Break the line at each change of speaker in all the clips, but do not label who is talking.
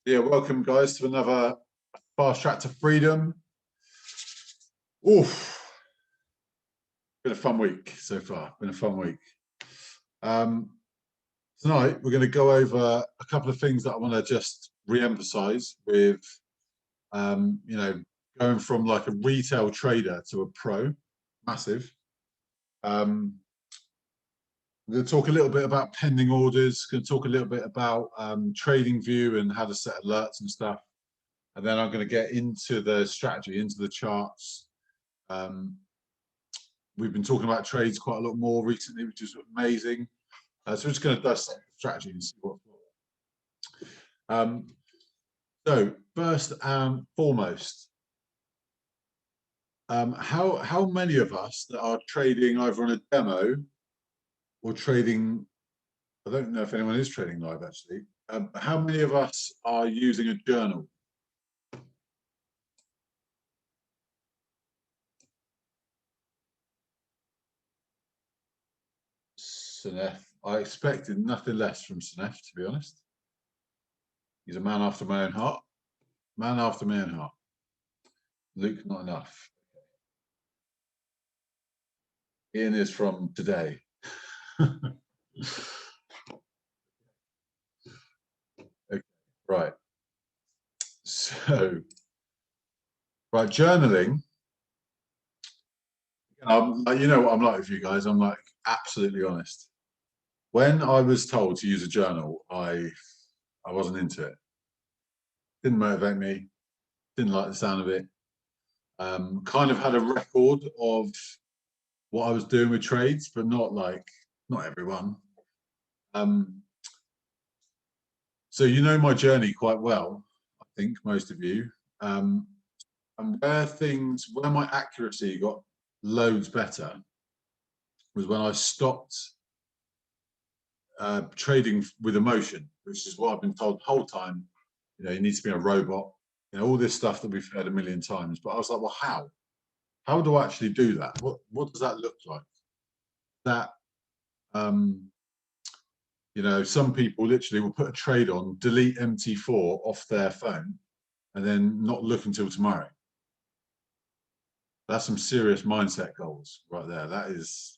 Yeah, welcome guys to another Fast Track to Freedom. Oof, been a fun week so far. Been a fun week. Tonight we're going to go over a couple of things that I want to just re-emphasize with, going from like a retail trader to a pro, massive. We're going to talk a little bit about pending orders. Going to talk a little bit about trading view and how to set alerts and stuff. And then I'm going to get into the strategy, into the charts. We've been talking about trades quite a lot more recently, which is amazing. So we're just going to dissect the strategy and see what's what. So first and foremost, how many of us that are trading either on a demo or trading, I don't know if anyone is trading live actually, how many of us are using a journal? Sunef. I expected nothing less from Sunef, to be honest. He's a man after my own heart. Man after my own heart. Luke, not enough. Ian is from today. Okay, right. So, right, journaling. You know what I'm like with you guys. I'm like absolutely honest. When I was told to use a journal, I wasn't into it. Didn't motivate me. Didn't like the sound of it. Kind of had a record of what I was doing with trades, but not everyone. So you know my journey quite well, I think most of you. And where my accuracy got loads better was when I stopped trading with emotion, which is what I've been told the whole time. You know, you need to be a robot. You know, all this stuff that we've heard a million times. But I was like, well, how? How do I actually do that? What does that look like? That you know, some people literally will put a trade on, delete MT4 off their phone, and then not look until tomorrow. That's some serious mindset goals right there. That is,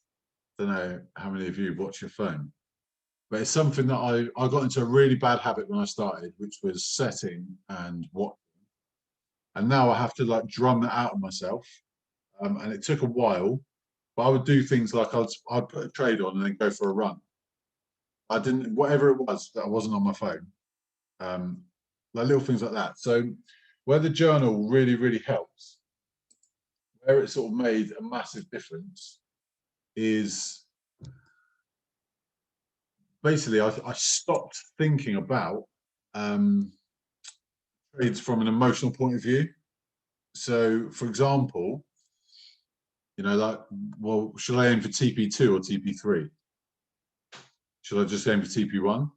I don't know how many of you watch your phone, but it's something that I got into a really bad habit when I started, which was setting and watching. And now I have to like drum that out of myself. And it took a while, but I would do things like I'd put a trade on and then go for a run. I didn't, whatever it was that I wasn't on my phone, like little things like that. So where the journal really, really helps, where it sort of made a massive difference is basically I stopped thinking about trades from an emotional point of view. So for example, you know, like, well, should I aim for TP2 or TP3? Should I just aim for TP1?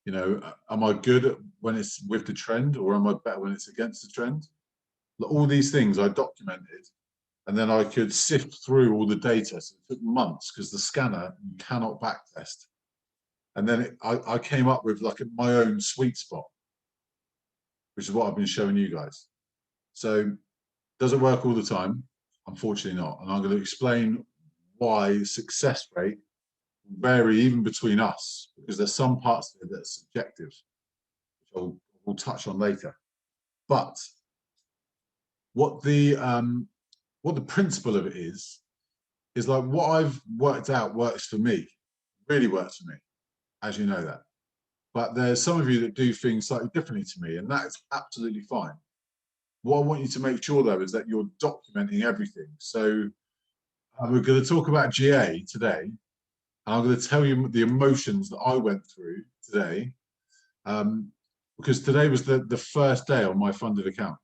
You know, am I good when it's with the trend, or am I better when it's against the trend? All these things I documented, and then I could sift through all the data. So it took months because the scanner cannot backtest. And then I came up with like my own sweet spot, which is what I've been showing you guys. So does it work all the time? Unfortunately not. And I'm going to explain why success rate vary even between us, because there's some parts of it that are subjective, which we'll touch on later. But what the principle of it is like what I've worked out works for me, really works for me, as you know that. But there's some of you that do things slightly differently to me, and that is absolutely fine. What I want you to make sure though is that you're documenting everything. So we're going to talk about GA today, and I'm going to tell you the emotions that I went through today, because today was the first day on my funded account.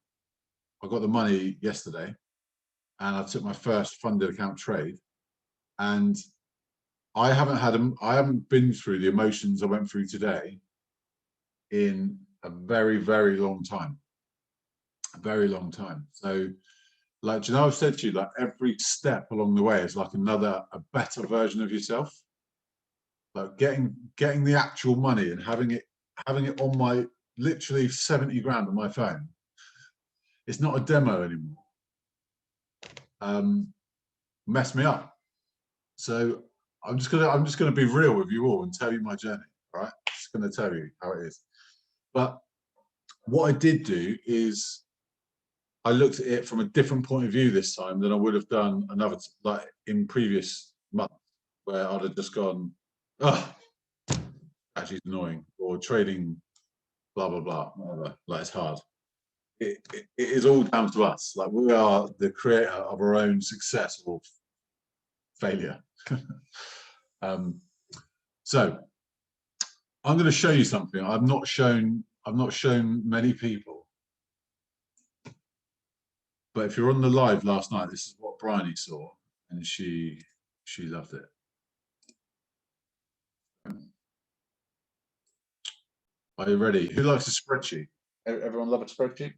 I got the money yesterday, and I took my first funded account trade, and I haven't been through the emotions I went through today in a very, very long time. A very long time. So, like, you know, I've said to you, like every step along the way is like a better version of yourself. Like getting the actual money and having it having it on my literally 70 grand on my phone. It's not a demo anymore. Messed me up. So I'm just gonna be real with you all and tell you my journey. All right, just gonna tell you how it is. But what I did do is I looked at it from a different point of view this time than I would have done another like in previous months, where I'd have just gone, oh, actually it's annoying, or trading, blah blah blah, whatever. Like it's hard. It is all down to us. Like we are the creator of our own success or failure. So I'm going to show you something I've not shown many people. But if you're on the live last night, this is what Bryony saw, and she loved it. Are you ready? Who likes a spreadsheet? Everyone love a spreadsheet?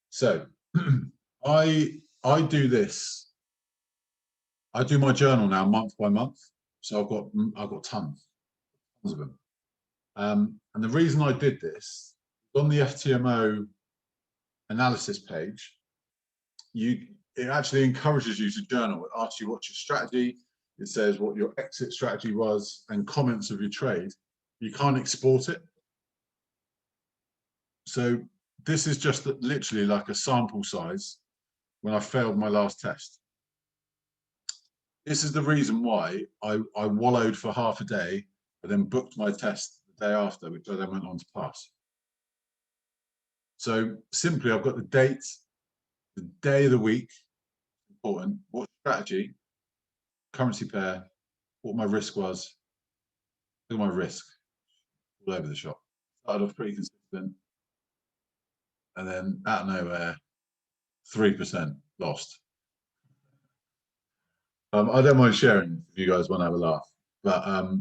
So I do this. I do my journal now month by month. So I've got tons of them. And the reason I did this, on the FTMO analysis page, it actually encourages you to journal. It asks you what's your strategy. It says what your exit strategy was and comments of your trade. You can't export it. So this is just literally like a sample size when I failed my last test. This is the reason why I wallowed for half a day, but then booked my test the day after, which I then went on to pass. So simply, I've got the date, the day of the week, important, what strategy, currency pair, what my risk was. Look at my risk, all over the shop. Started off pretty consistent, and then out of nowhere, 3% lost. I don't mind sharing if you guys want to have a laugh, but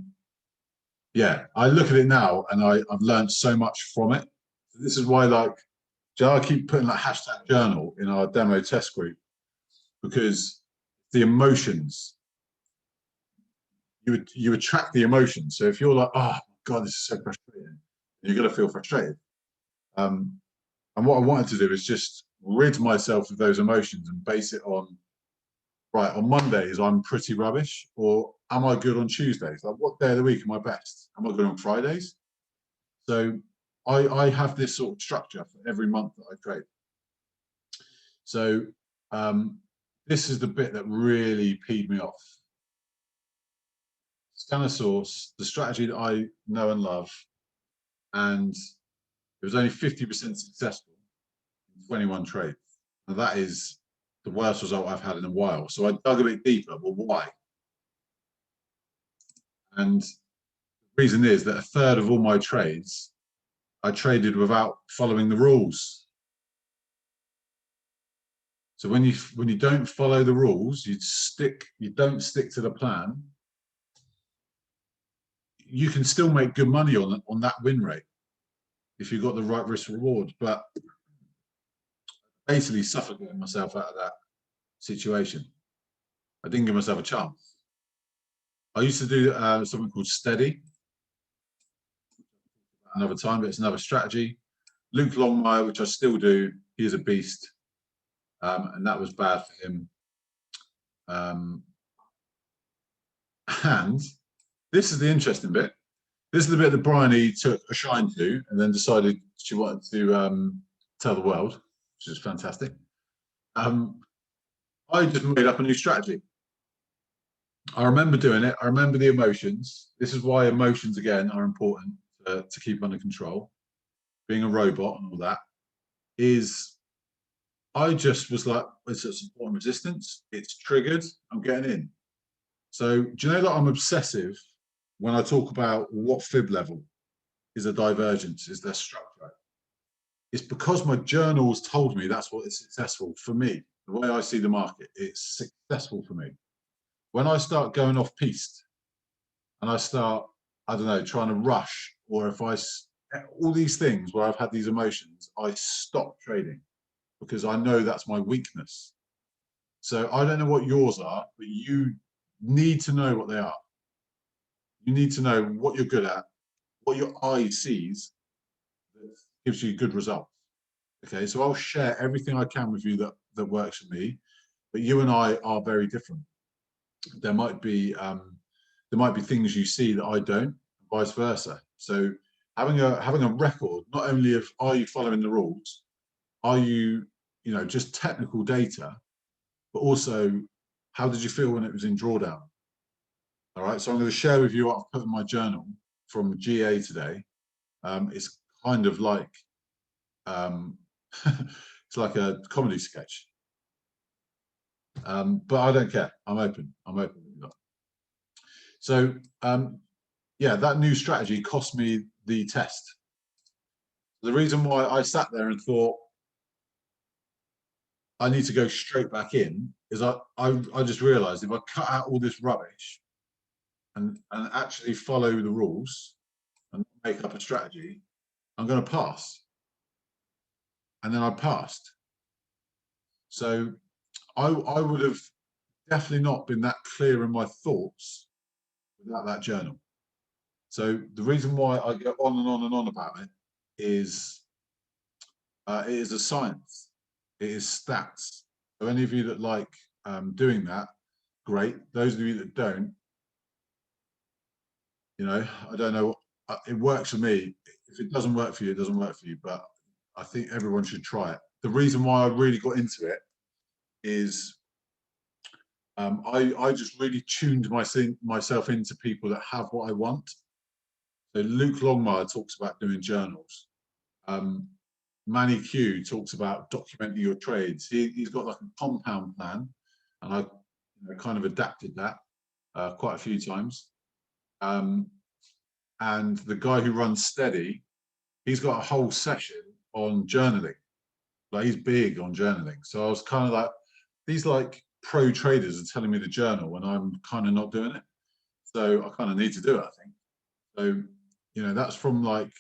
yeah, I look at it now and I've learned so much from it. This is why, like, I keep putting like hashtag journal in our demo test group, because the emotions, you attract the emotions. So if you're like, oh God, this is so frustrating, you're going to feel frustrated. And what I wanted to do is just rid myself of those emotions and base it on, right, on Mondays, I'm pretty rubbish, or am I good on Tuesdays? Like, what day of the week am I best? Am I good on Fridays? So I have this sort of structure for every month that I trade. So this is the bit that really peed me off. Scanner source, the strategy that I know and love, and it was only 50% successful in 21 trades. And that is the worst result I've had in a while. So I dug a bit deeper. Well, why? And the reason is that a third of all my trades, I traded without following the rules. So when you don't follow the rules, you don't stick to the plan, you can still make good money on that win rate if you've got the right risk reward. But basically suffocating myself out of that situation. I didn't give myself a chance. I used to do something called steady another time, but it's another strategy. Luke Longmire, which I still do, he is a beast, and that was bad for him. And this is the interesting bit. This is the bit that Bryony took a shine to and then decided she wanted to tell the world, which is fantastic. I just made up a new strategy. I remember doing it. I remember the emotions. This is why emotions, again, are important to keep under control. Being a robot and all that is, I just was like, it's a support and resistance. It's triggered. I'm getting in. So do you know that I'm obsessive when I talk about what fib level is a divergence, is their structure? It's because my journals told me that's what is successful for me. The way I see the market, it's successful for me. When I start going off piste and I start, I don't know, trying to rush, or if all these things where I've had these emotions, I stop trading because I know that's my weakness. So I don't know what yours are, but you need to know what they are. You need to know what you're good at, what your eye sees that gives you good results. Okay, so I'll share everything I can with you that works for me, but you and I are very different. There might be things you see that I don't, vice versa. So having a record, not only of are you following the rules, are you, just technical data, but also how did you feel when it was in drawdown? All right, so I'm going to share with you what I've put in my journal from GA today. It's kind of like it's like a comedy sketch, but I don't care. I'm open. I'm open. So yeah, that new strategy cost me the test. The reason why I sat there and thought I need to go straight back in is I just realized if I cut out all this rubbish and actually follow the rules and make up a strategy, I'm going to pass. And then I passed. So I would have definitely not been that clear in my thoughts without that journal. So the reason why I go on and on and on about it is it is a science. It is stats. So any of you that like doing that, great. Those of you that don't, I don't know. It works for me. If it doesn't work for you, it doesn't work for you. But I think everyone should try it. The reason why I really got into it is I just really tuned myself into people that have what I want. So Luke Longmire talks about doing journals. Manny Q talks about documenting your trades. He's got like a compound plan, and I kind of adapted that quite a few times. And the guy who runs Steady, he's got a whole session on journaling. Like he's big on journaling. So I was kind of like, these like pro traders are telling me to journal, and I'm kind of not doing it. So I kind of need to do it, I think. So, that's from like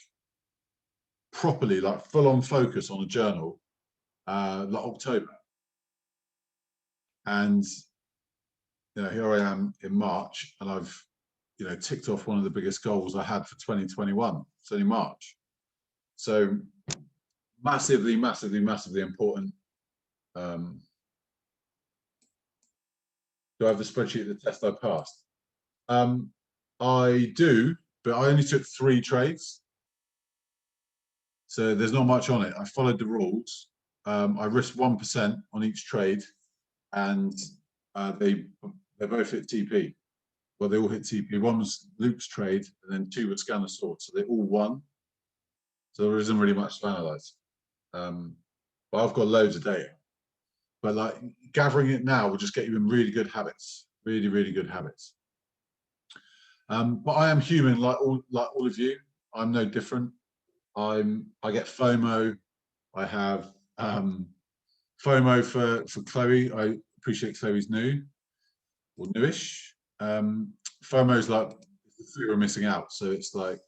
properly, like full on focus on a journal, like October. And, here I am in March, and I've, ticked off one of the biggest goals I had for 2021. It's only March. So massively, massively, massively important. Do I have the spreadsheet of the test I passed? I do, but I only took 3 trades. So there's not much on it. I followed the rules. I risked 1% on each trade, and they both hit TP. Well, they all hit TP. One was Luke's trade, and then 2 were Scanner Sword. So they all won. So there isn't really much to analyze. But I've got loads of data. But like gathering it now will just get you in really good habits. Really, really good habits. But I am human, like all of you. I'm no different. I get FOMO. I have FOMO for Chloe. I appreciate Chloe's new or newish. FOMO is like the fear of missing out. So it's like,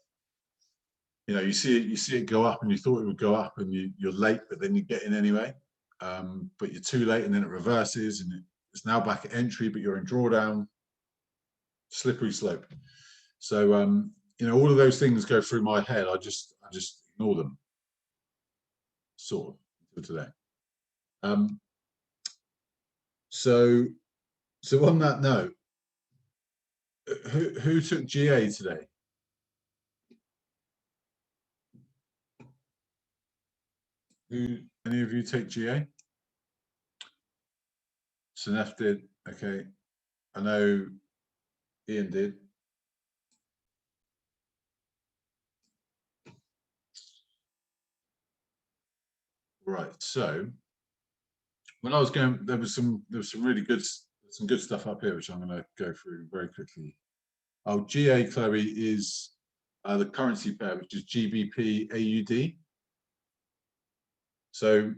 you see it go up, and you thought it would go up, and you're late, but then you get in anyway. But you're too late, and then it reverses, and it's now back at entry, but you're in drawdown. Slippery slope. So all of those things go through my head. I just ignore them, sort of, until today. So on that note, who took GA today? Any of you take GA? Sanef did. Okay, I know Ian did. Right. So when I was going, there was some really good stuff up here, which I'm going to go through very quickly. Oh, GA, Chloe, is the currency pair, which is GBP AUD. So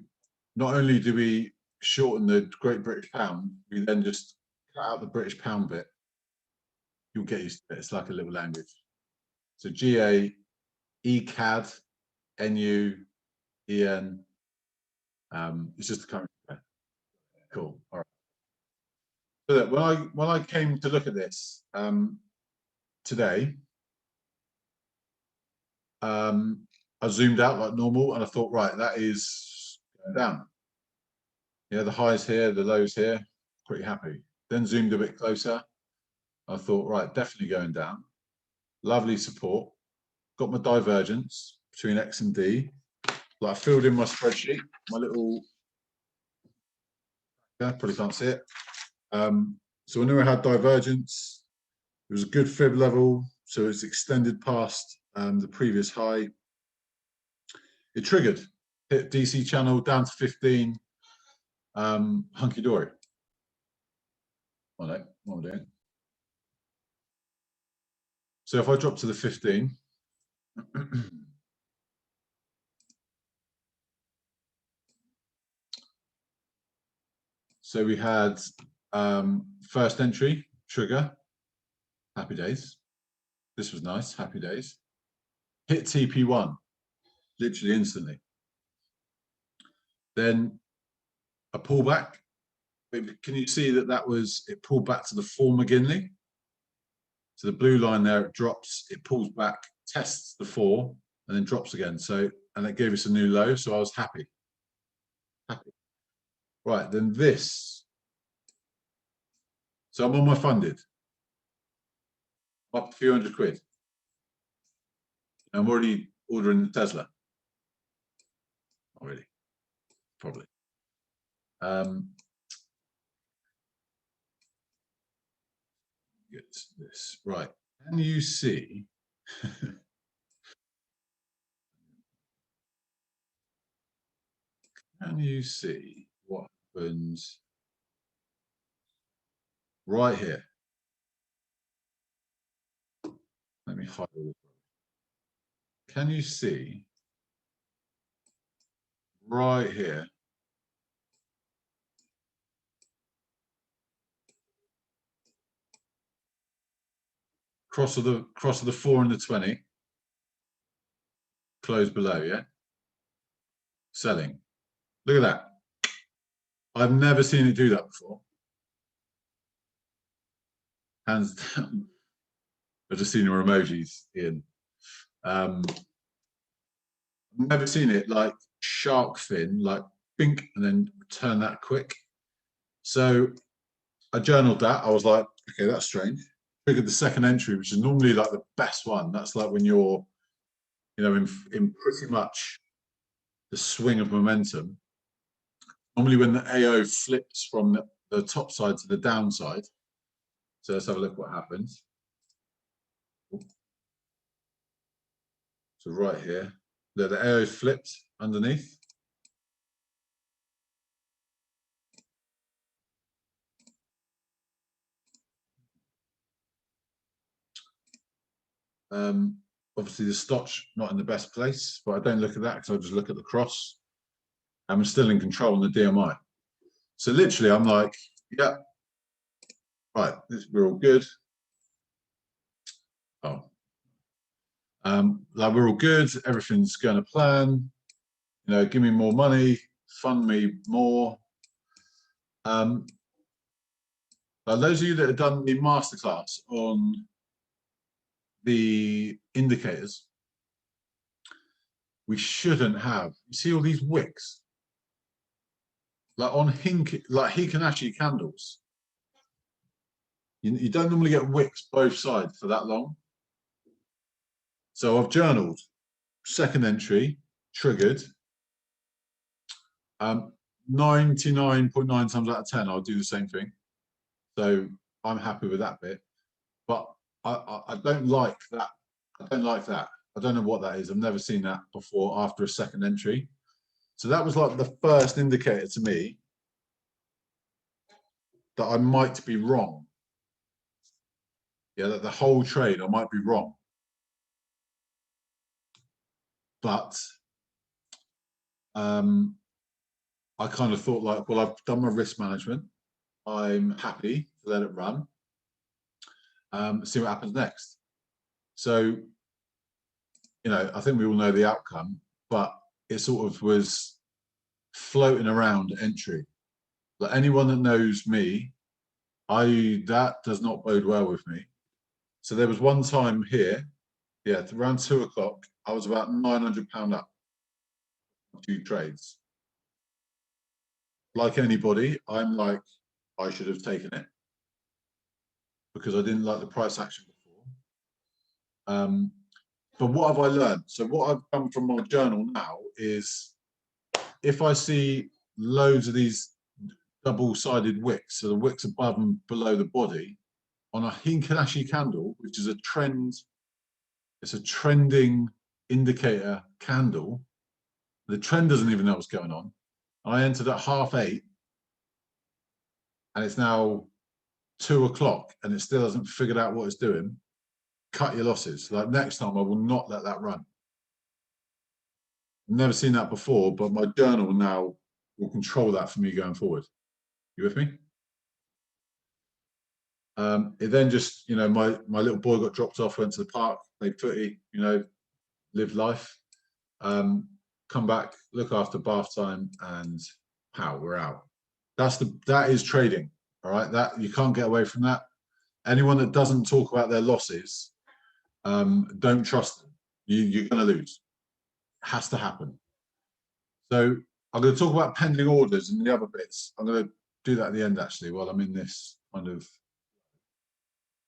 not only do we shorten the Great British Pound, we then just cut out the British Pound bit. You'll get used to it. It's like a little language. So GA, ECAD, NU, EN. It's just the currency pair. Cool. All right. So that when I came to look at this, today, I zoomed out like normal and I thought, right, that is going down. Yeah, the highs here, the lows here, pretty happy. Then zoomed a bit closer. I thought, right, definitely going down. Lovely support. Got my divergence between X and D. Like I filled in my spreadsheet, my little, yeah, probably can't see it. So I knew I had divergence. It was a good fib level, so it's extended past the previous high. It triggered, hit DC channel down to 15, hunky dory. What am I doing? So if I drop to the 15, so we had first entry, trigger, happy days. This was nice, happy days. Hit TP1, literally instantly. Then a pullback. Can you see that it pulled back to the 4 McGinley? So the blue line there, it drops, it pulls back, tests the 4, and then drops again. So, and it gave us a new low, so I was happy. Happy. Right, then this. So I'm on my funded. Up a few hundred quid. I'm already ordering the Tesla. Not really. Probably. Get this. Right. Can you see? Can you see what happens right here? Let me hide all this. Can you see right here? Cross of the 4 and the 20. Close below, yeah? Selling. Look at that. I've never seen it do that before. Hands down. I've just seen your emojis, Ian. I've never seen it like shark fin, like bink, and then turn that quick. So I journaled that. I was like, okay, that's strange. Triggered the second entry, which is normally like the best one. That's like when you're, you know, in pretty much the swing of momentum. Normally when the AO flips from the top side to the downside. So let's have a look what happens. So right here, the AO flipped underneath. Obviously the stotch not in the best place, but I don't look at that because I just look at the cross. I'm still in control on the DMI. So literally I'm like, yeah, right, we're all good. Oh, like we're all good, everything's going to plan, you know, give me more money, fund me more. Like those of you that have done the masterclass on the indicators, we shouldn't have, you see all these wicks? Like on Hikanashi candles, you don't normally get wicks both sides for that long. So I've journaled, second entry, triggered. 99.9 times out of 10, I'll do the same thing. So I'm happy with that bit. But I don't like that. I don't like that. I don't know what that is. I've never seen that before after a second entry. So that was like the first indicator to me that I might be wrong. Yeah, that the whole trade I might be wrong. But I kind of thought like, well, I've done my risk management. I'm happy to let it run. See what happens next. So, you know, I think we all know the outcome, but it sort of was floating around entry. Like anyone that knows me, that does not bode well with me. So there was one time here, yeah, around 2 o'clock, I was about £900 up, 2 trades. Like anybody, I'm like, I should have taken it because I didn't like the price action before. But what have I learned? So what I've done from my journal now is if I see loads of these double-sided wicks, so the wicks above and below the body, on a Hinkashi candle, which is a trend, it's a trending indicator candle. The trend doesn't even know what's going on. I entered at 8:30, and it's now 2 o'clock, and it still hasn't figured out what it's doing. Cut your losses. Like next time, I will not let that run. I've never seen that before, but my journal now will control that for me going forward. You with me? It then just, you know, my little boy got dropped off, went to the park, played footy, you know, lived life. Come back, look after bath time, and pow, we're out. That is trading. All right, that you can't get away from that. Anyone that doesn't talk about their losses, don't trust them. You're going to lose. It has to happen. So I'm going to talk about pending orders and the other bits. I'm going to do that at the end, actually, while I'm in this kind of,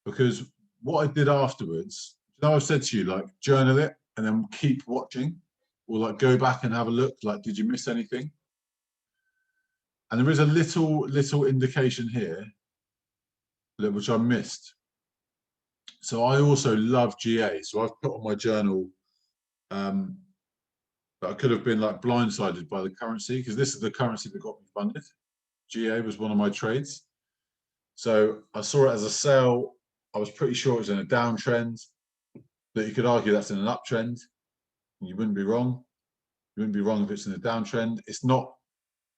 because what I did afterwards, you know, I've said to you, like, journal it and then keep watching, or like go back and have a look, like, did you miss anything? And there is a little indication here which I missed. So I also love GA. So I've put on my journal that I could have been like blindsided by the currency, because this is the currency that got me funded. GA was one of my trades. So I saw it as a sell. I was pretty sure it was in a downtrend, that you could argue that's in an uptrend. You wouldn't be wrong. You wouldn't be wrong if it's in a downtrend. It's not,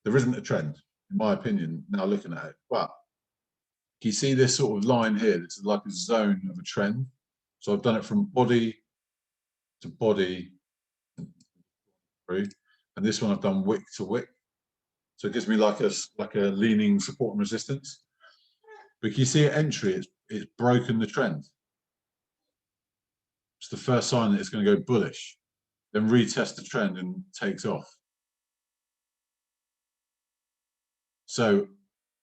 there isn't a trend, in my opinion, now looking at it. But you see this sort of line here, this is like a zone of a trend. So I've done it from body to body, and this one I've done wick to wick. So it gives me like a leaning support and resistance. But you see at entry, it's broken the trend. It's the first sign that it's going to go bullish. Then retest the trend and takes off. So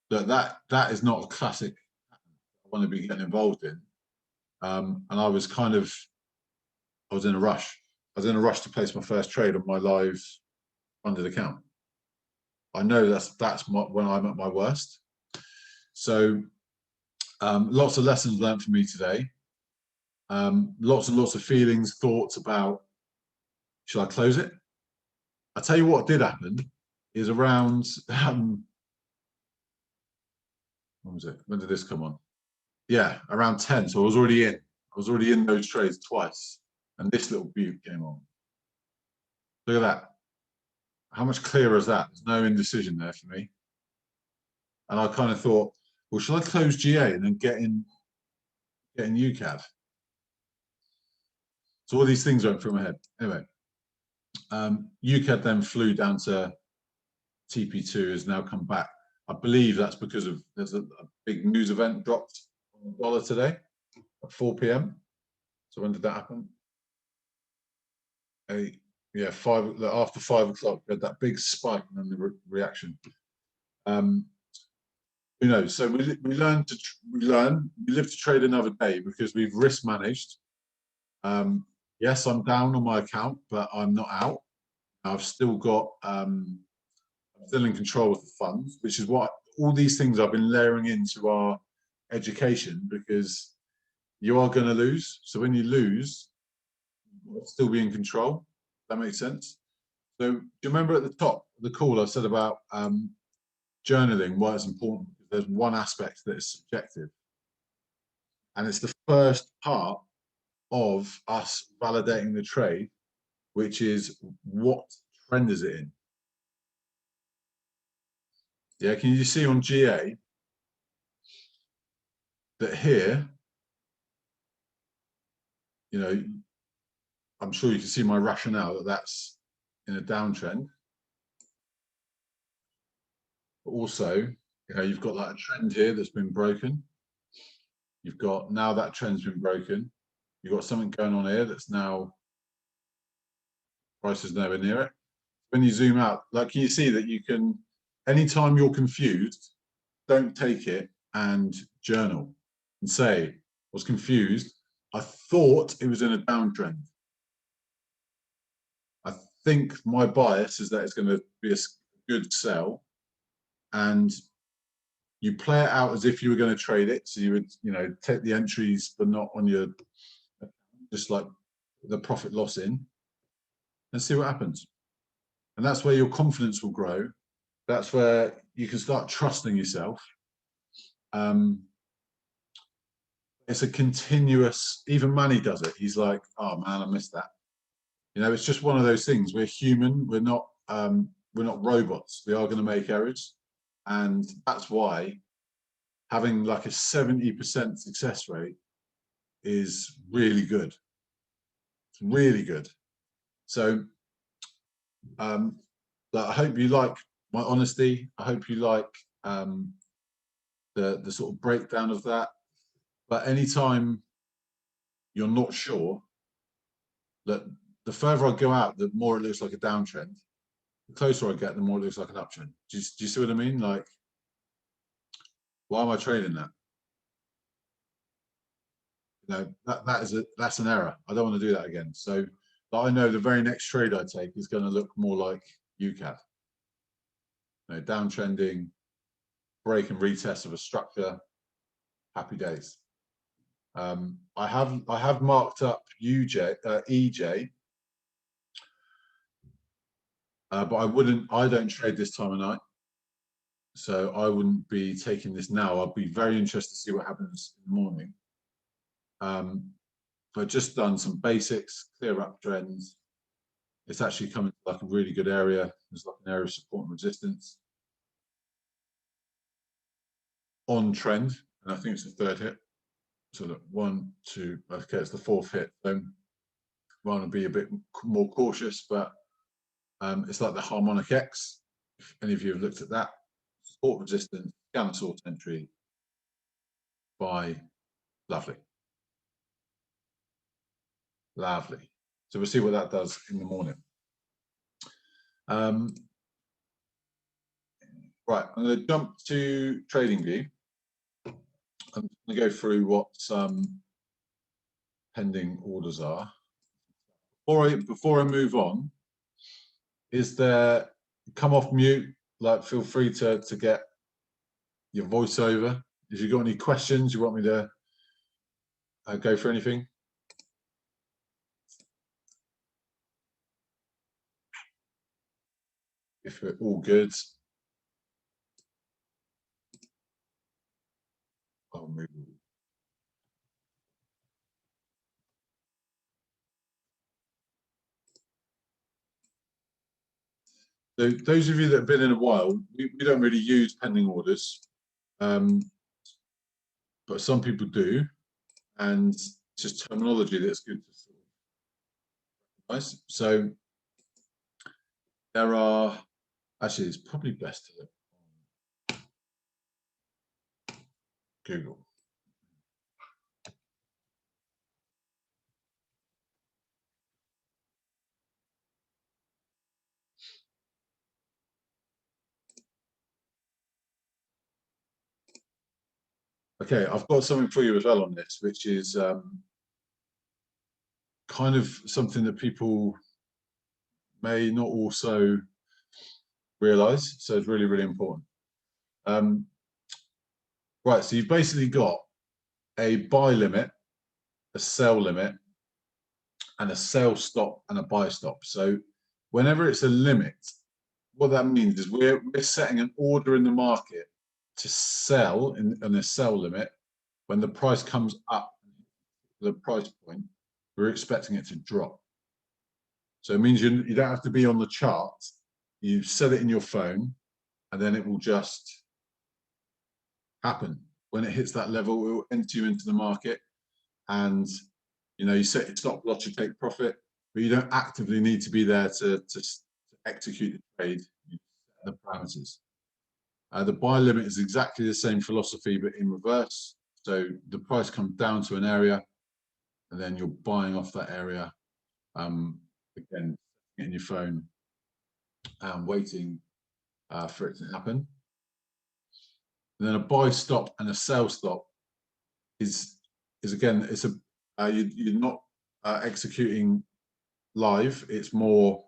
that is not a classic I want to be getting involved in. And I was in a rush. I was in a rush to place my first trade on my live funded account. I know that's when I'm at my worst. So lots of lessons learned for me today. Lots and lots of feelings, thoughts about, should I close it? I'll tell you what did happen is around, when was it? When did this come on? Yeah, around 10. So I was already in. I was already in those trades twice. And this little beaut came on. Look at that. How much clearer is that? There's no indecision there for me. And I kind of thought, well, shall I close GA and then get in UCAD? So all these things went through my head. Anyway, UCAD then flew down to TP2, has now come back. I believe that's because of there's a big news event dropped on the dollar today at 4 p.m. So when did that happen? Yeah, after 5 o'clock, we had that big spike and then the reaction. Who knows? So we live to trade another day because we've risk managed. Yes, I'm down on my account, but I'm not out. I've still got, I'm still in control of the funds, which is what all these things I've been layering into our education, because you are going to lose. So when you lose, you'll still be in control. That makes sense. So do you remember at the top of the call I said about journaling, why it's important? Because there's one aspect that is subjective. And it's the first part of us validating the trade, which is what trend is it in? Yeah, can you see on GA that here, you know, I'm sure you can see my rationale that that's in a downtrend. But also, you know, you've got like a trend here that's been broken. You've got now that trend's been broken. You've got something going on here that's now price is nowhere near it. When you zoom out, like, can you see that you can, anytime you're confused, don't take it and journal and say, I was confused. I thought it was in a downtrend. I think my bias is that it's going to be a good sell, and you play it out as if you were going to trade it. So you would, you know, take the entries, but not on your, just like the profit loss in, and see what happens. And that's where your confidence will grow. That's where you can start trusting yourself. It's a continuous, even Manny does it. He's like, oh man, I missed that. You know, it's just one of those things. We're human. We're not robots. We are going to make errors. And that's why having like a 70% success rate is really good. It's really good. So I hope you like my honesty. I hope you like the sort of breakdown of that. But anytime you're not sure, that the further I go out, the more it looks like a downtrend. The closer I get, the more it looks like an uptrend. Do you see what I mean? Like, why am I trading that? You know, that's an error. I don't want to do that again. So I know the very next trade I take is going to look more like UCAD. You know, downtrending, break and retest of a structure. Happy days. I have marked up EJ, but I don't trade this time of night, so I wouldn't be taking this now. I'll be very interested to see what happens in the morning. I've just done some basics, clear up trends. It's actually coming to like a really good area. There's like an area of support and resistance on trend, and I think it's the third hit. So look, 1, 2, okay, it's the fourth hit. So I want to be a bit more cautious, but it's like the harmonic X. If any of you have looked at that, support resistance, scanner source entry, buy, lovely. Lovely. So we'll see what that does in the morning. Right, I'm going to jump to TradingView. I'm going to go through what some pending orders are. Before I move on, is there, come off mute, like feel free to get your voice over. If you've got any questions, you want me to go for anything? If we're all good, I'll move. So those of you that have been in a while, we don't really use pending orders, but some people do, and it's just terminology that's good to sort of recognize. So there are, actually, it's probably best to look on Google. Okay, I've got something for you as well on this, which is kind of something that people may not also realize. So it's really, really important. Right, so you've basically got a buy limit, a sell limit, and a sell stop and a buy stop. So whenever it's a limit, what that means is we're setting an order in the market to sell in a sell limit. When the price comes up the price point, we're expecting it to drop. So it means you don't have to be on the chart. You set it in your phone, and then it will just happen. When it hits that level, it will enter you into the market, and you know, you set your stop loss, you take profit, but you don't actively need to be there to execute the trade. You set the parameters. The buy limit is exactly the same philosophy, but in reverse. So the price comes down to an area, and then you're buying off that area. Again, in your phone, waiting for it to happen. And then a buy stop and a sell stop is again, it's a you're not executing live. It's more,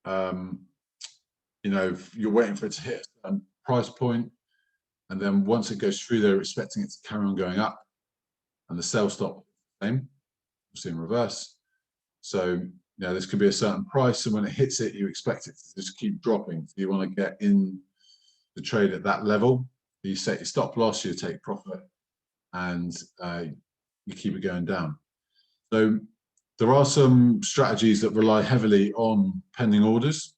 you know, you're waiting for it to hit a price point, and then once it goes through, they're expecting it to carry on going up. And the sell stop, same, we'll see in reverse. So, you know, this could be a certain price, and when it hits it, you expect it to just keep dropping. So you want to get in the trade at that level. You set your stop loss, you take profit, and you keep it going down. So there are some strategies that rely heavily on pending orders.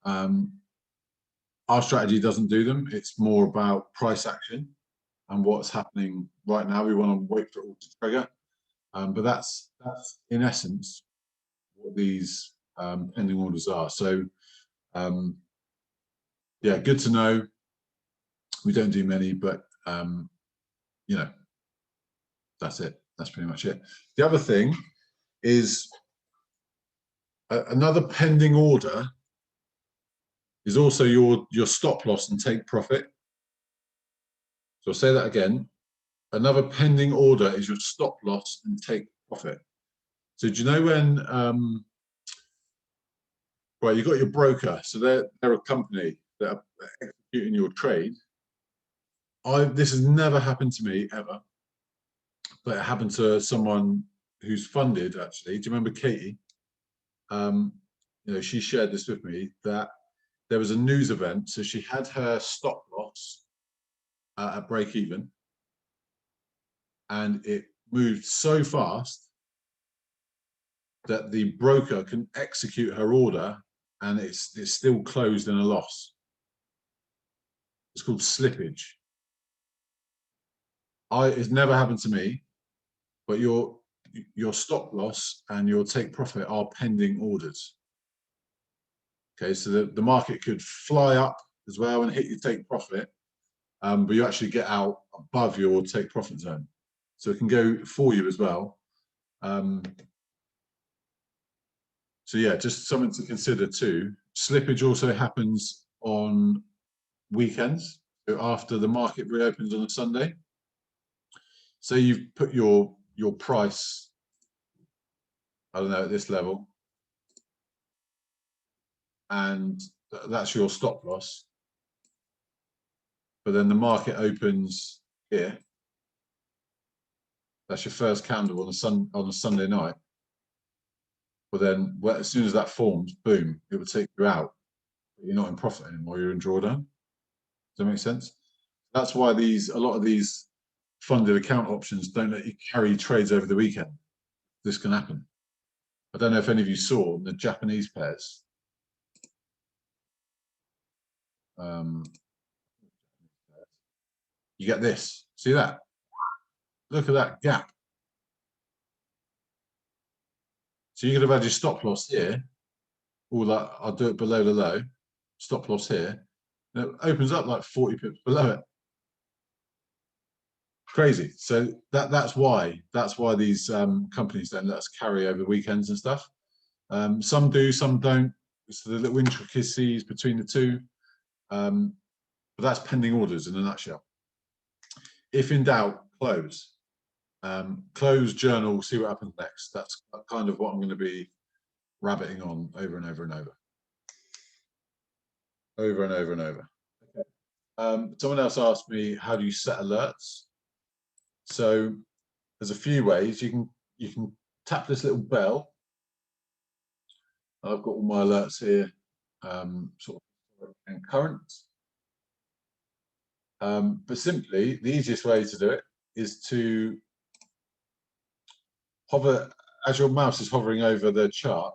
Our strategy doesn't do them. It's more about price action and what's happening right now. We want to wait for it all to trigger. But that's in essence what these pending orders are. So yeah, good to know. We don't do many, but you know, that's it. That's pretty much it. The other thing is another pending order is also your stop loss and take profit. So I'll say that again. Another pending order is your stop loss and take profit. So do you know when right, you've got your broker, so they're a company that are executing your trade. This has never happened to me ever, but it happened to someone who's funded, actually. Do you remember Katie? You know, she shared this with me, that there was a news event, so she had her stop loss at break even, and it moved so fast that the broker can execute her order, and it's still closed in a loss. It's called slippage. It's never happened to me, but your stop loss and your take profit are pending orders. Okay, so the market could fly up as well and hit your take profit, but you actually get out above your take profit zone. So it can go for you as well. So yeah, just something to consider too. Slippage also happens on weekends, so after the market reopens on a Sunday. So you've put your price, I don't know, at this level, and that's your stop loss. But then the market opens here. That's your first candle on a Sunday night. But then, well, as soon as that forms, boom, it will take you out. You're not in profit anymore. You're in drawdown. Does that make sense? That's why a lot of these funded account options don't let you carry trades over the weekend. This can happen. I don't know if any of you saw the Japanese pairs. You get this. See that? Look at that gap. So you could have had your stop loss here. All that, I'll do it below the low. Stop loss here. And it opens up like 40 pips below it. Crazy. So that's why these companies don't let us carry over weekends and stuff. Some do, some don't. It's the little intricacies between the two. But that's pending orders in a nutshell. If in doubt, close. Close journal, see what happens next. That's kind of what I'm going to be rabbiting on over and over and over. Over and over and over. Okay. Someone else asked me, how do you set alerts? So there's a few ways. You can tap this little bell. I've got all my alerts here, sort of and current. But simply, the easiest way to do it is to hover, as your mouse is hovering over the chart,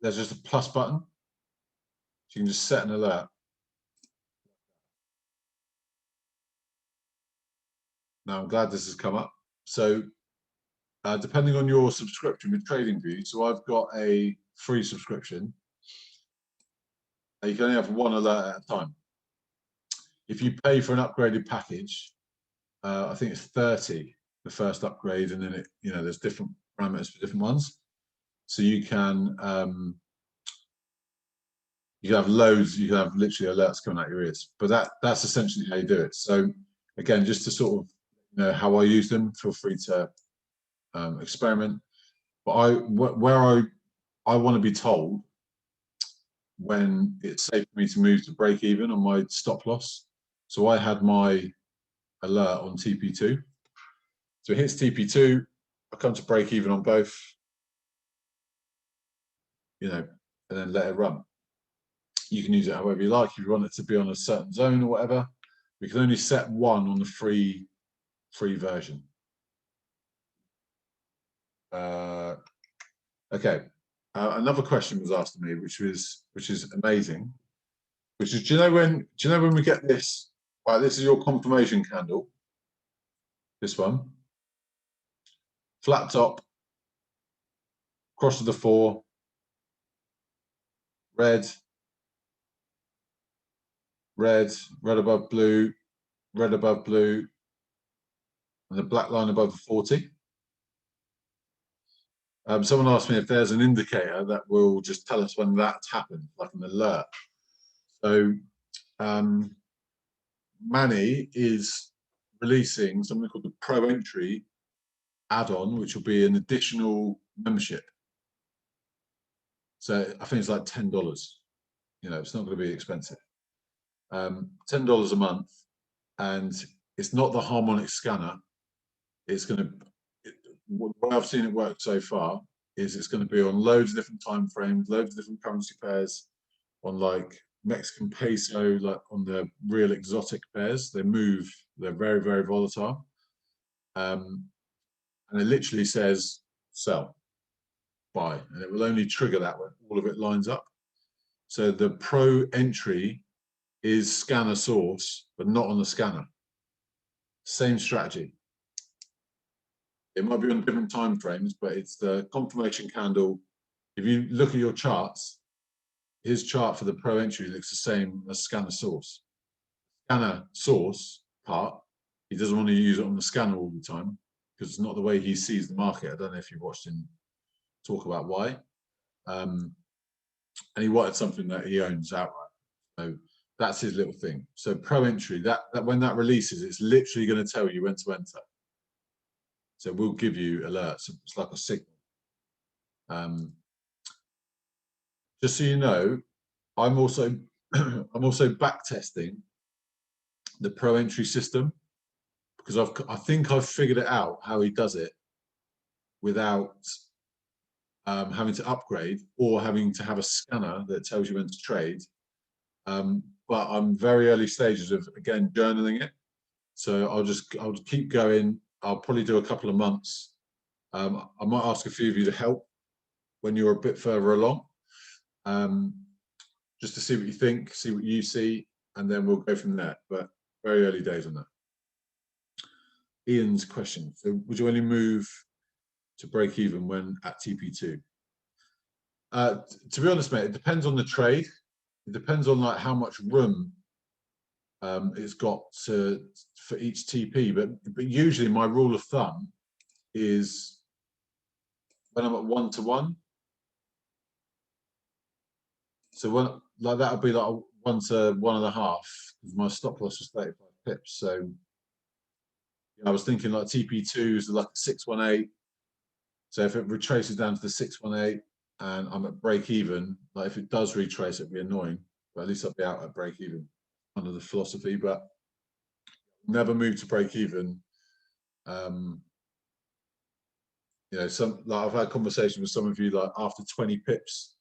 there's just a plus button. So you can just set an alert. Now, I'm glad this has come up. So depending on your subscription with TradingView, so I've got a free subscription. You can only have one alert at a time. If you pay for an upgraded package, I think it's 30 the first upgrade, and then it, you know, there's different parameters for different ones. So you can have loads, you can have literally alerts coming out your ears. But that's essentially how you do it. So again, just to sort of, you know, how I use them, feel free to experiment. But where I want to be told when it's safe for me to move to break even on my stop loss. So I had my alert on TP2. So it hits TP2, I come to break even on both, you know, and then let it run. You can use it however you like. If you want it to be on a certain zone or whatever, we can only set one on the free version. Okay. Another question was asked to me, which is amazing. Which is, do you know when we get this? Right, this is your confirmation candle. This one, flat top, cross of the 4, red, red above blue, red above blue, and the black line above the 40. Someone asked me if there's an indicator that will just tell us when that's happened, like an alert. So Manny is releasing something called the Pro Entry add-on, which will be an additional membership. So I think it's like $10. You know, it's not going to be expensive. $10 a month, and it's not the harmonic scanner. It's going to, what I've seen it work so far is it's going to be on loads of different time frames, loads of different currency pairs, on like Mexican peso, like on the real exotic pairs. They move, they're very, very volatile. And it literally says sell, buy, and it will only trigger that when all of it lines up. So the Pro Entry is scanner source, but not on the scanner. Same strategy. It might be on different time frames, but it's the confirmation candle. If you look at your charts, his chart for the Pro Entry looks the same as scanner source. Scanner source part, he doesn't want to use it on the scanner all the time because it's not the way he sees the market. I don't know if you've watched him talk about why. And he wanted something that he owns outright. So that's his little thing. So Pro Entry, that when that releases, it's literally going to tell you when to enter. So we'll give you alerts. It's like a signal. Just so you know, I'm also back testing the Pro Entry system because I think I've figured it out how he does it without having to upgrade or having to have a scanner that tells you when to trade. But I'm very early stages of, again, journaling it. So I'll just keep going. I'll probably do a couple of months. I might ask a few of you to help when you're a bit further along, just to see what you think, see what you see, and then we'll go from there. But very early days on that. Ian's question. So would you only move to break even when at TP2? To be honest, mate, it depends on the trade. It depends on like how much room it's got for each TP. But usually my rule of thumb is when I'm at 1-to-1. So when like that would be like 1 to 1.5 because my stop loss was 35 pips. So I was thinking like TP2 is like a 618. So if it retraces down to the 618 and I'm at break even, like if it does retrace, it'd be annoying, but at least I'll be out at break even under the philosophy. But never move to break even. You know, I've had conversations with some of you like after 20 pips,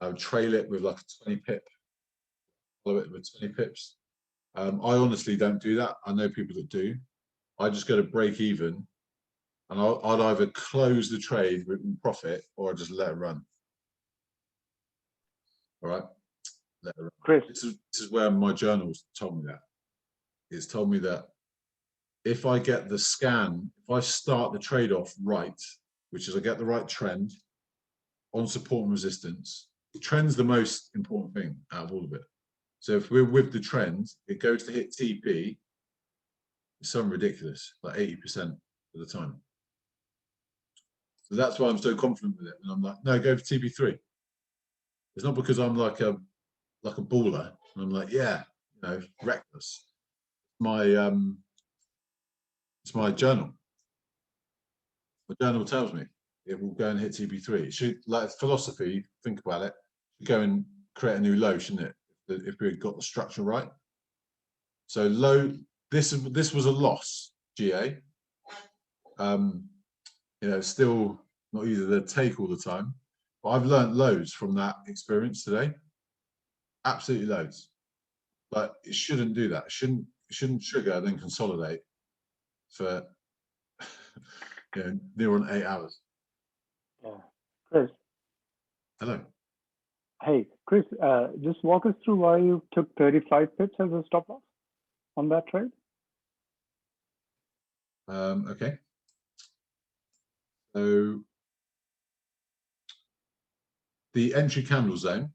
I would trail it with like a 20 pip, follow it with 20 pips. I honestly don't do that. I know people that do. I just go to break even, and I'd either close the trade with profit or I just let it run. All right, let it run.
Chris,
this is where my journals told me that. It's told me that if I get the scan, if I start the trade off right, which is I get the right trend on support and resistance. The trend's the most important thing out of all of it. So if we're with the trend, it goes to hit TP. It's something ridiculous, like 80% of the time. So that's why I'm so confident with it. And I'm like, no, go for TB3. It's not because I'm like a baller. And I'm like, yeah, you know, reckless. It's my journal. My journal tells me it will go and hit TB3. It should, like philosophy, think about it, go and create a new low, shouldn't it? If we got the structure right. So low, this was a loss, GA. You know, still not easy to take all the time, but I've learned loads from that experience today. Absolutely loads. But it shouldn't do that. It shouldn't trigger and then consolidate for you know, near on 8 hours.
Yeah. Chris.
Hello.
Hey, Chris, just walk us through why you took 35 pips as a stop loss on that trade.
Okay. So the entry candle zone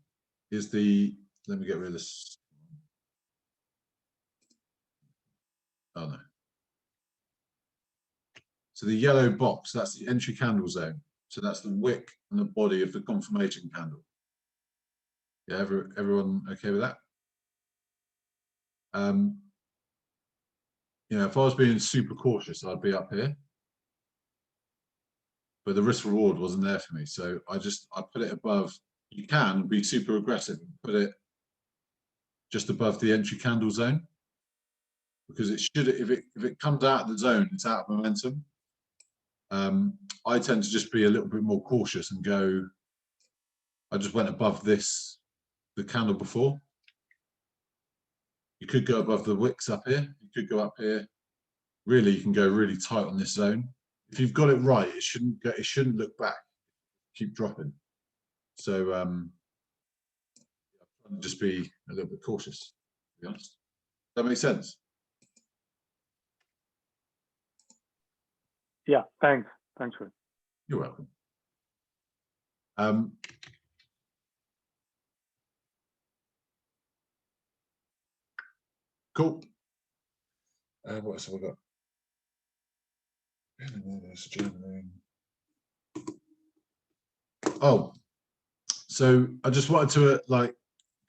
is the, let me get rid of this. Oh no. So the yellow box, that's the entry candle zone. So that's the wick and the body of the confirmation candle. Yeah, everyone okay with that? You know, if I was being super cautious, I'd be up here. But the risk reward wasn't there for me. So I put it above. You can be super aggressive and put it just above the entry candle zone. Because it should, if it comes out of the zone, it's out of momentum. I tend to just be a little bit more cautious and go, I just went above this, the candle before. You could go above the wicks up here. You could go up here. Really, you can go really tight on this zone. If you've got it right, it shouldn't look back. Keep dropping. So just be a little bit cautious, to be honest. Does that make sense?
Yeah, thanks. Thanks, Chris.
You're welcome. Cool. What else have I got? Oh, so I just wanted to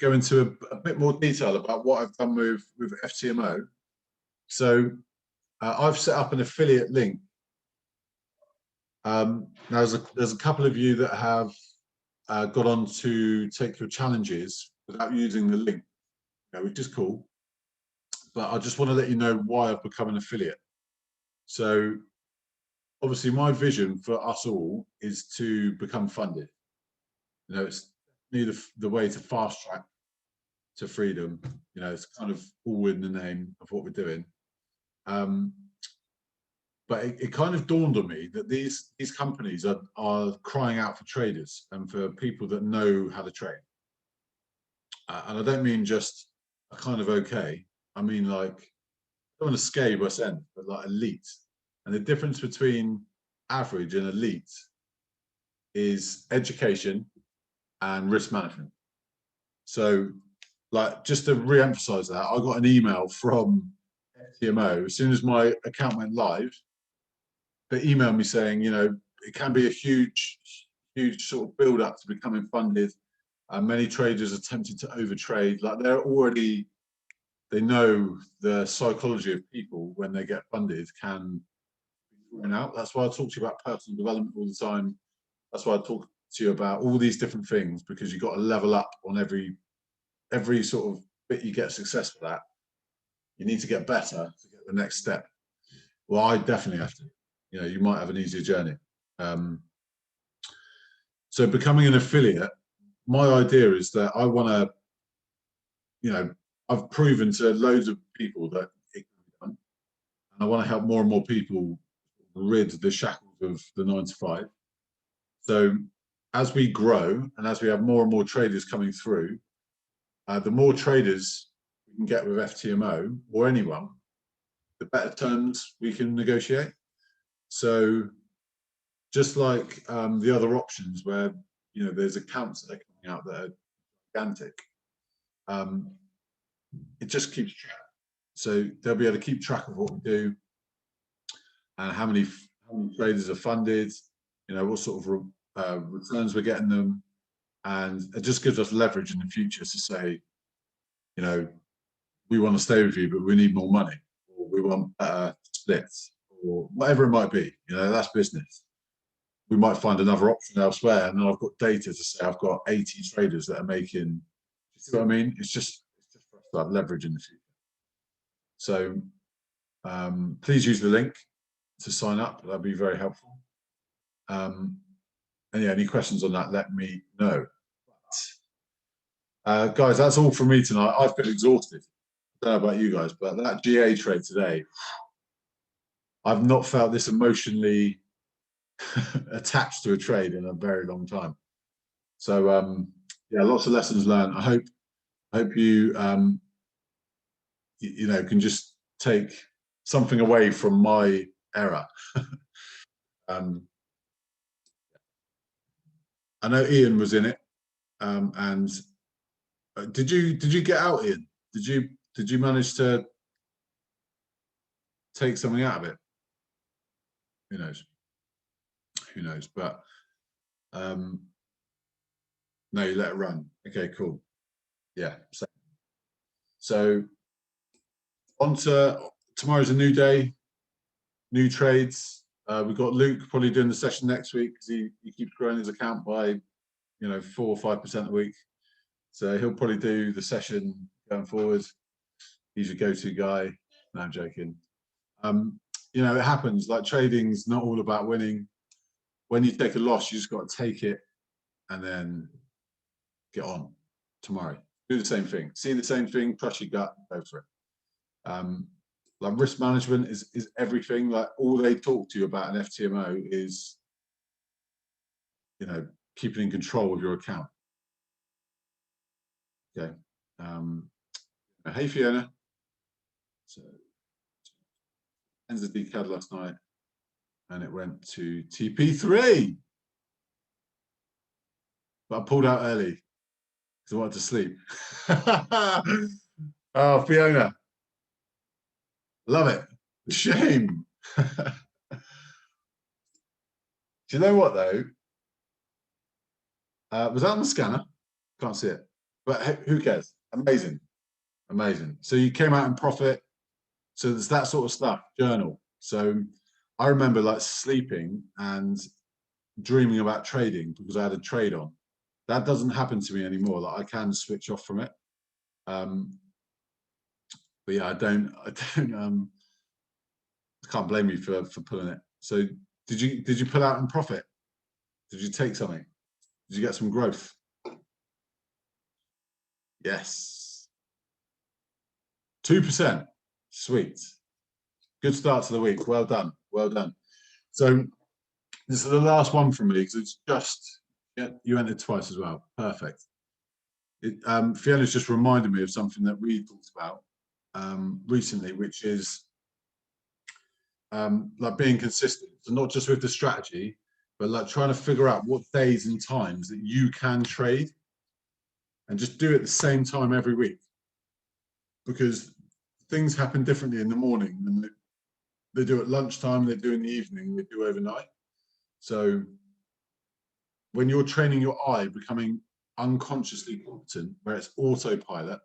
go into a bit more detail about what I've done with FTMO. So I've set up an affiliate link. Now there's a couple of you that have got on to take your challenges without using the link, which is cool. But I just want to let you know why I've become an affiliate. So obviously my vision for us all is to become funded. You know, it's the way to fast track to freedom. You know, it's kind of all in the name of what we're doing. But it kind of dawned on me that these companies are crying out for traders and for people that know how to trade. And I don't mean just a kind of okay. I mean like, I don't want to scare West End, but like elite. And the difference between average and elite is education and risk management. So like, just to re-emphasize that, I got an email from FTMO as soon as my account went live. They emailed me saying, you know, it can be a huge sort of build up to becoming funded. Many traders are tempted to overtrade. Like they know the psychology of people when they get funded can be thrown out. That's why I talk to you about personal development all the time. That's why I talk to you about all these different things, because you've got to level up on every sort of bit you get successful at. You need to get better to get the next step. Well, I definitely have to. You know, you might have an easier journey. So becoming an affiliate, my idea is that I want to, you know, I've proven to loads of people that it can be done, and I want to help more and more people rid the shackles of the 9 to 5. So as we grow and as we have more and more traders coming through, the more traders we can get with FTMO or anyone, the better terms we can negotiate. So just like the other options where, you know, there's accounts that are coming out that are gigantic, it just keeps track. So they'll be able to keep track of what we do and how many traders are funded, you know, what sort of returns we're getting them. And it just gives us leverage in the future to say, you know, we want to stay with you, but we need more money, or we want better splits, or whatever it might be. You know, that's business. We might find another option elsewhere, and then I've got data to say I've got 80 traders that are making. You see what I mean? It's just for us to have leverage in the future. So please use the link to sign up. That'd be very helpful. And yeah, any questions on that, let me know. Guys, that's all from me tonight. I've been exhausted. I don't know about you guys, but that GA trade today, I've not felt this emotionally attached to a trade in a very long time. So yeah, lots of lessons learned. I hope you you know, can just take something away from my error. I know Ian was in it, and did you get out, Ian? Did you manage to take something out of it? Who knows? Who knows? But no, you let it run. Okay, cool. Yeah. So on to tomorrow's a new day, new trades. We've got Luke probably doing the session next week because he keeps growing his account by, you know, 4 or 5% a week. So he'll probably do the session going forward. He's your go-to guy. No, I'm joking. You know, it happens. Like, trading's not all about winning. When you take a loss, you just got to take it and then get on tomorrow. Do the same thing. See the same thing, trust your gut, go for it. Like, risk management is everything. Like, all they talk to you about an FTMO is, you know, keeping in control of your account. Okay. Hey, Fiona. So ends the decad last night, and it went to TP3. But I pulled out early because I wanted to sleep. Oh, Fiona. Love it. Shame. Do you know what, though? Was that on the scanner? Can't see it. But who cares? Amazing. Amazing. So you came out in profit. So there's that sort of stuff. Journal. So I remember, like, sleeping and dreaming about trading because I had a trade on. That doesn't happen to me anymore. Like, I can switch off from it. But yeah, I can't blame you for pulling it. So did you pull out in profit? Did you take something? Did you get some growth? Yes. 2%. Sweet. Good start to the week. Well done. Well done. So this is the last one from me because it's just, yeah, you entered twice as well. Perfect. Fiona's just reminded me of something that we talked about recently, which is like being consistent. So not just with the strategy, but like trying to figure out what days and times that you can trade and just do it at the same time every week. Because things happen differently in the morning than they do at lunchtime, they do in the evening, they do overnight. So when you're training your eye, becoming unconsciously competent, where it's autopilot,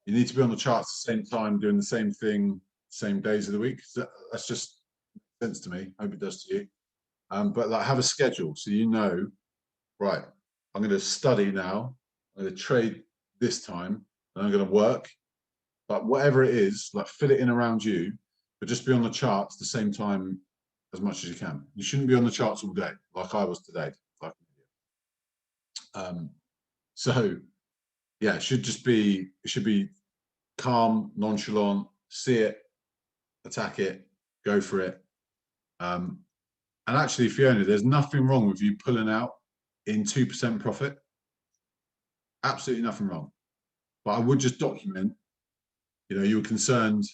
you need to be on the charts at the same time, doing the same thing, same days of the week. So that's just sense to me. Hope it does to you. But like, have a schedule so you know, right, I'm going to study now, I'm going to trade this time, and I'm going to work. But whatever it is, like, fit it in around you, but just be on the charts at the same time as much as you can. You shouldn't be on the charts all day, like I was today. Like, so yeah, it should be calm, nonchalant, see it, attack it, go for it. And actually, Fiona, there's nothing wrong with you pulling out in 2% profit. Absolutely nothing wrong. But I would just document, you know, you were concerned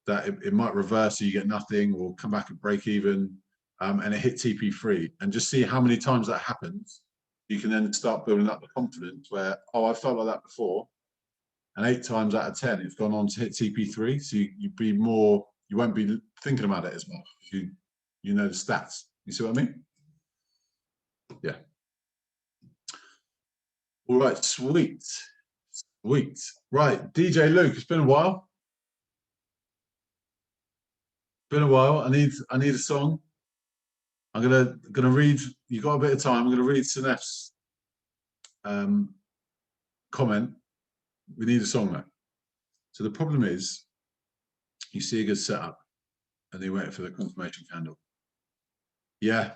that it might reverse, so you get nothing, or come back at break even, and it hit TP3, and just see how many times that happens. You can then start building up the confidence where, oh, I felt like that before, and 8 times out of 10, it's gone on to hit TP3. So you won't be thinking about it as much. You know the stats. You see what I mean? Yeah. All right, sweet. Sweet. Right, DJ Luke, it's been a while. Been a while. I need a song. I'm gonna read. You got a bit of time. I'm gonna read Sanef's comment. We need a song though. So the problem is, you see a good setup, and they wait for the confirmation candle. Yeah.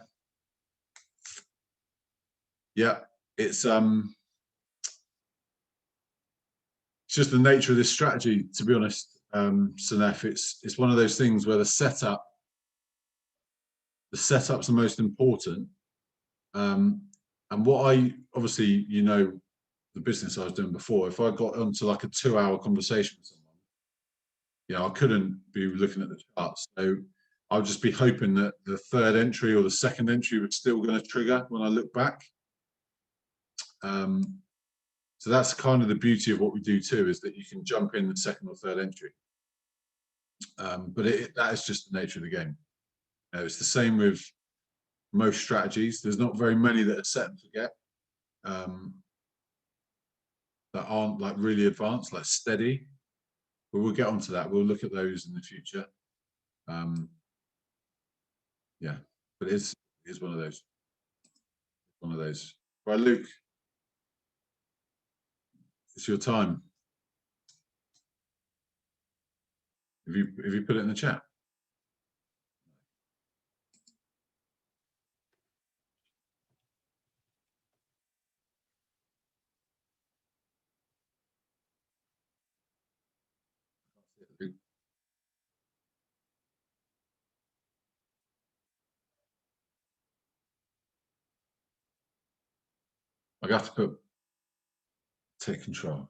Yeah. It's just the nature of this strategy, to be honest, Sanef. It's one of those things where the setup's the most important. And what obviously, you know, the business I was doing before, if I got onto like a 2-hour conversation with someone, you know, I couldn't be looking at the charts. So I'll just be hoping that the third entry or the second entry was still going to trigger when I look back. So that's kind of the beauty of what we do too, is that you can jump in the second or third entry. But that is just the nature of the game. You know, it's the same with most strategies. There's not very many that are set and forget, that aren't like really advanced, like steady. But we'll get onto that. We'll look at those in the future. Yeah, but it's one of those. One of those. Right, Luke, it's your time. Have you put it in the chat? I have to put take control.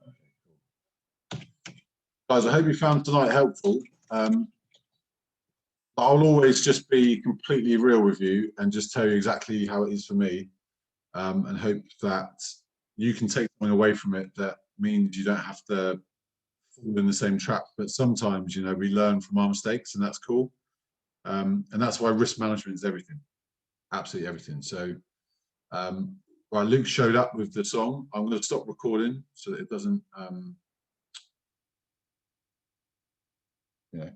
Okay, cool. Guys, I hope you found tonight helpful. I'll always just be completely real with you and just tell you exactly how it is for me, and hope that you can take something away from it that means you don't have to fall in the same trap. But sometimes, you know, we learn from our mistakes, and that's cool. And that's why risk management is everything, absolutely everything. So, right, Luke showed up with the song. I'm going to stop recording so that it doesn't, you know.